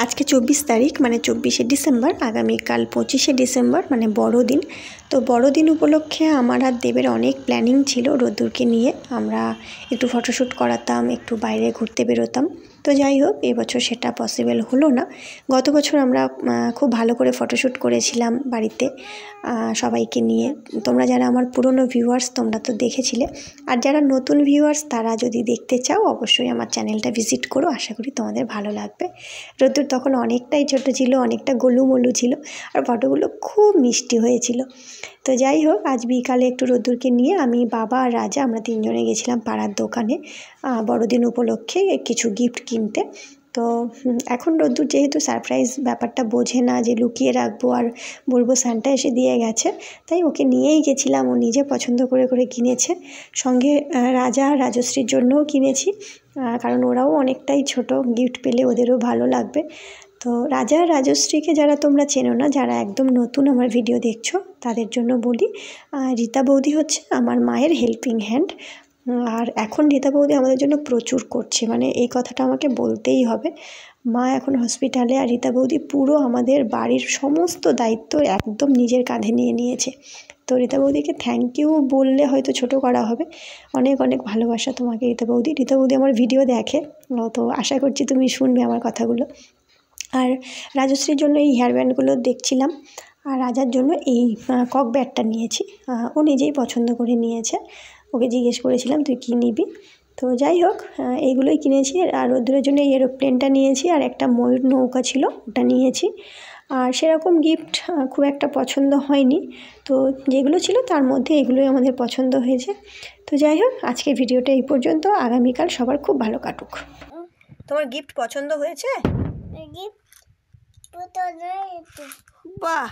আজকে 24 তারিখ মানে 24শে ডিসেম্বর, আগামীকাল 25শে ডিসেম্বর মানে বড়দিন। তো বড়দিন উপলক্ষে আমার আর দেবের অনেক প্ল্যানিং ছিল রোদ্দুরকে নিয়ে। আমরা একটু ফটোশ্যুট করাতাম, একটু বাইরে ঘুরতে বেরোতাম। তো যাই হোক, এবছর সেটা পসিবল হলো না। গত বছর আমরা খুব ভালো করে ফটোশ্যুট করেছিলাম বাড়িতে সবাইকে নিয়ে। তোমরা যারা আমার পুরনো ভিউয়ার্স তোমরা তো দেখেছিলে, আর যারা নতুন ভিউয়ার্স তারা যদি দেখতে চাও অবশ্যই আমার চ্যানেলটা ভিজিট করো, আশা করি তোমাদের ভালো লাগবে। রোদ্দুর তখন অনেকটাই ছোটো ছিল, অনেকটা গোলুমোলু ছিল, আর ফটোগুলো খুব মিষ্টি হয়েছিল। তো যাই হোক, আজ বিকালে একটু রোদ্দুরকে নিয়ে আমি, বাবা আর রাজা আমরা তিনজনে গেছিলাম পাড়ার দোকানে বড়দিন উপলক্ষে কিছু গিফট কিনতে। তো এখন রোদ্দুর যেহেতু সারপ্রাইজ ব্যাপারটা বোঝে না, যে লুকিয়ে রাখবো আর বলবো সান্টা এসে দিয়ে গেছে, তাই ওকে নিয়েই গেছিলাম। ও নিজে পছন্দ করে করে কিনেছে, সঙ্গে রাজা আর রাজশ্রীর জন্যও কিনেছি, কারণ ওরাও অনেকটাই ছোট, গিফট পেলে ওদেরও ভালো লাগবে। তো রাজা আর রাজশ্রীকে যারা তোমরা চেনো না, যারা একদম নতুন আমার ভিডিও দেখছো তাদের জন্য বলি, রীতা বৌদি হচ্ছে আমার মায়ের হেল্পিং হ্যান্ড। আর এখন রীতা বৌদি আমাদের জন্য প্রচুর করছে, মানে এই কথাটা আমাকে বলতেই হবে। মা এখন হসপিটালে, আর রীতা বৌদি পুরো আমাদের বাড়ির সমস্ত দায়িত্ব একদম নিজের কাঁধে নিয়ে নিয়েছে। তো রীতা বৌদিকে থ্যাংক ইউ বললে হয়তো ছোট করা হবে। অনেক অনেক ভালোবাসা তোমাকে রীতা বৌদি। রীতা বৌদি আমার ভিডিও দেখে, তো আশা করছি তুমি শুনবে আমার কথাগুলো। আর রাজশ্রীর জন্য এই হেয়ার ব্যান্ডগুলো দেখছিলাম, আর রাজার জন্য এই কক ব্যাটটা নিয়েছি। ও নিজেই পছন্দ করে নিয়েছে, ওকে জিজ্ঞেস করেছিলাম তুই কী নিবি। তো যাই হোক, এইগুলোই কিনেছি। আর রোদ্দুরের জন্য এই এরোপ্লেনটা নিয়েছি, আর একটা ময়ূর নৌকা ছিল ওটা নিয়েছি। আর সেরকম গিফট খুব একটা পছন্দ হয়নি, তো যেগুলো ছিল তার মধ্যে এগুলোই আমাদের পছন্দ হয়েছে। তো যাই হোক, আজকের ভিডিওটা এই পর্যন্ত। আগামীকাল সবার খুব ভালো কাটুক। তোমার গিফট পছন্দ হয়েছে? বাহ।